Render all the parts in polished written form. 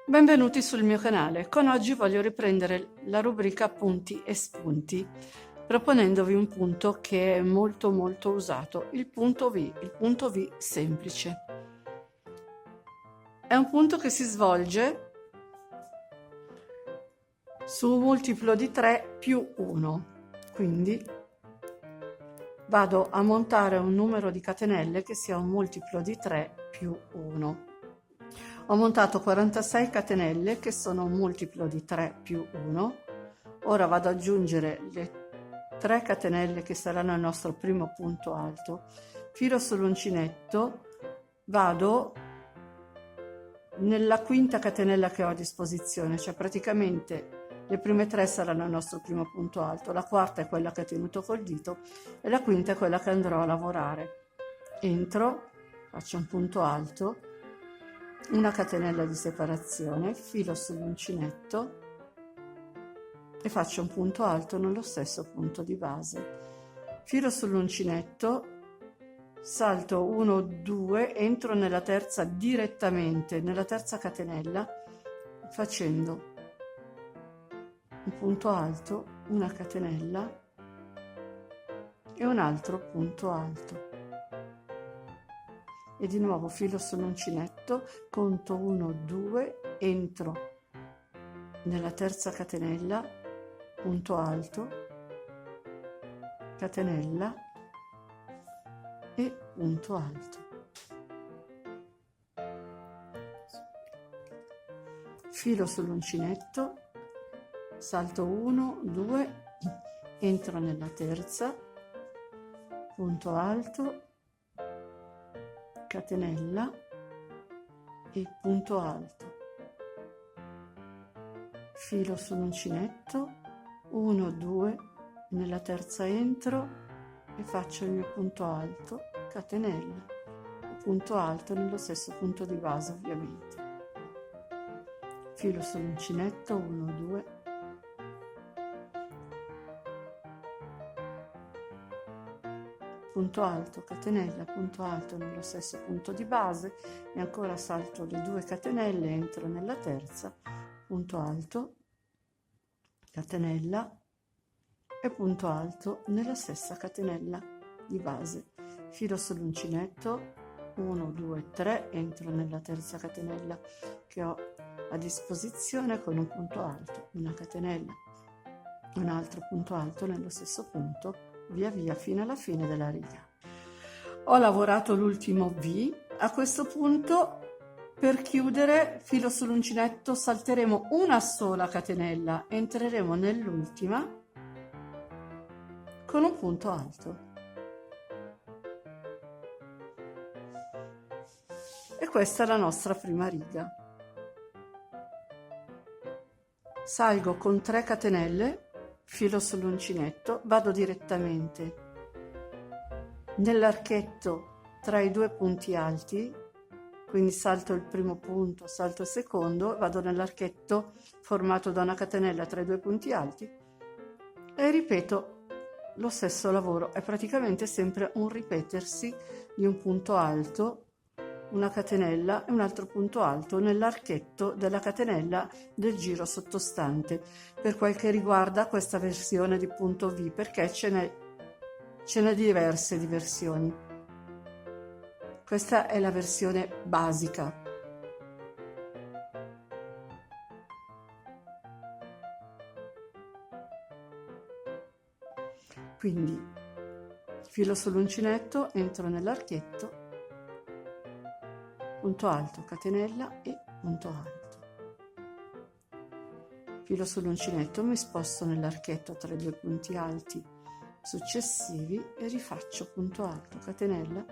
Benvenuti sul mio canale. Con oggi voglio riprendere la rubrica punti e spunti, proponendovi un punto che è molto usato, il punto V semplice. È un punto che si svolge su un multiplo di 3 più 1, quindi vado a montare un numero di catenelle che sia un multiplo di 3 più 1. Ho montato 46 catenelle che sono un multiplo di 3 più 1. Ora vado ad aggiungere le 3 catenelle che saranno il nostro primo punto alto. Filo sull'uncinetto, vado nella quinta catenella che ho a disposizione, cioè praticamente le prime 3 saranno il nostro primo punto alto, la quarta è quella che ho tenuto col dito e la quinta è quella che andrò a lavorare. Entro, faccio un punto alto, una catenella di separazione, filo sull'uncinetto e faccio un punto alto nello stesso punto di base. Filo sull'uncinetto, salto 1, 2, entro nella terza direttamente, nella terza catenella, facendo un punto alto, una catenella e un altro punto alto. E di nuovo filo sull'uncinetto, conto 1, 2, entro nella terza catenella, punto alto, catenella e punto alto. Filo sull'uncinetto, salto 1, 2, entro nella terza, punto alto, catenella e punto alto. Filo sull'uncinetto, 1, 2, nella terza entro e faccio il mio punto alto, catenella e punto alto nello stesso punto di base ovviamente. Filo sull'uncinetto, 1, 2, punto alto, catenella, punto alto nello stesso punto di base e ancora salto le 2 catenelle, entro nella terza, punto alto, catenella e punto alto nella stessa catenella di base. Filo sull'uncinetto, 1, 2, 3, entro nella terza catenella che ho a disposizione con un punto alto, una catenella, un altro punto alto nello stesso punto, via via fino alla fine della riga. Ho lavorato l'ultimo V. A questo punto, per chiudere, filo sull'uncinetto, salteremo una sola catenella, entreremo nell'ultima con un punto alto. E questa è la nostra prima riga. Salgo con 3 catenelle, filo sull'uncinetto, vado direttamente nell'archetto tra i 2 punti alti, quindi salto il primo punto, salto il secondo, vado nell'archetto formato da una catenella tra i 2 punti alti e ripeto lo stesso lavoro. È praticamente sempre un ripetersi di un punto alto, una catenella e un altro punto alto nell'archetto della catenella del giro sottostante, per quel che riguarda questa versione di punto V, perché ce n'è diverse di versioni. Questa è la versione basica. Quindi filo sull'uncinetto, entro nell'archetto, punto alto, catenella e punto alto. Filo sull'uncinetto, mi sposto nell'archetto tra i 2 punti alti successivi e rifaccio punto alto, catenella,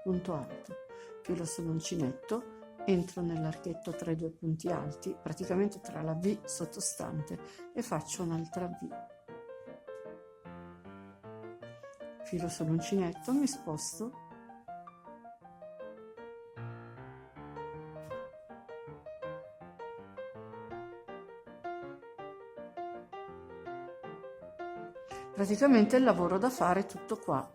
punto alto. Filo sull'uncinetto, entro nell'archetto tra i 2 punti alti, praticamente tra la V sottostante, e faccio un'altra V. Filo sull'uncinetto, mi sposto, praticamente il lavoro da fare è tutto qua.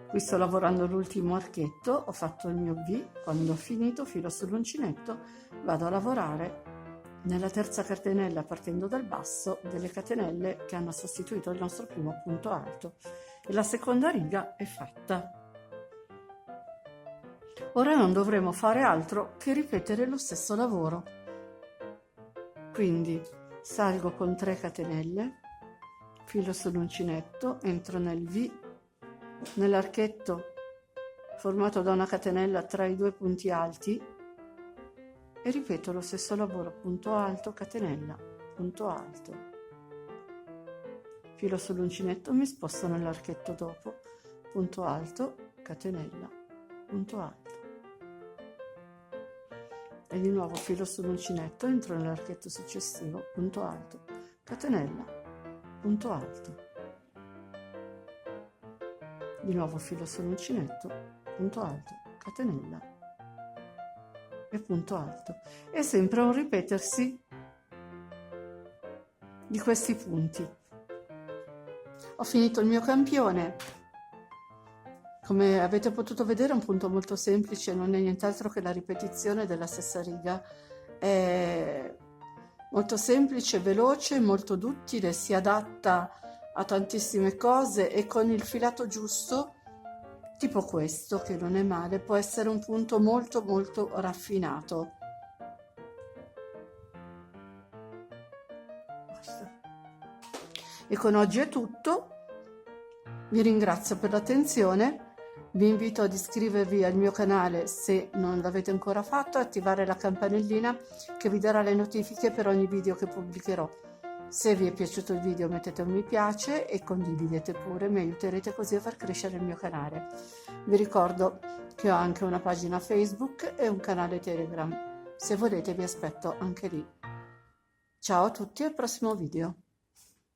Qui sto lavorando l'ultimo archetto, ho fatto il mio V, quando ho finito filo sull'uncinetto, vado a lavorare nella terza catenella partendo dal basso delle catenelle che hanno sostituito il nostro primo punto alto e la seconda riga è fatta. Ora non dovremo fare altro che ripetere lo stesso lavoro. Quindi salgo con 3 catenelle, filo sull'uncinetto, entro nel V, nell'archetto formato da una catenella tra i 2 punti alti e ripeto lo stesso lavoro, punto alto, catenella, punto alto, filo sull'uncinetto, mi sposto nell'archetto dopo, punto alto, catenella, punto alto e di nuovo filo sull'uncinetto, entro nell'archetto successivo, punto alto, catenella, punto alto, di nuovo filo sull'uncinetto, punto alto, catenella e punto alto. È sempre un ripetersi di questi punti. Ho finito il mio campione. Come avete potuto vedere è un punto molto semplice, non è nient'altro che la ripetizione della stessa riga. È molto semplice, veloce, molto duttile, si adatta a tantissime cose e con il filato giusto, tipo questo, che non è male, può essere un punto molto molto raffinato. Basta. E con oggi è tutto, vi ringrazio per l'attenzione. Vi invito ad iscrivervi al mio canale se non l'avete ancora fatto, attivare la campanellina che vi darà le notifiche per ogni video che pubblicherò. Se vi è piaciuto il video mettete un mi piace e condividete pure, mi aiuterete così a far crescere il mio canale. Vi ricordo che ho anche una pagina Facebook e un canale Telegram. Se volete vi aspetto anche lì. Ciao a tutti e al prossimo video.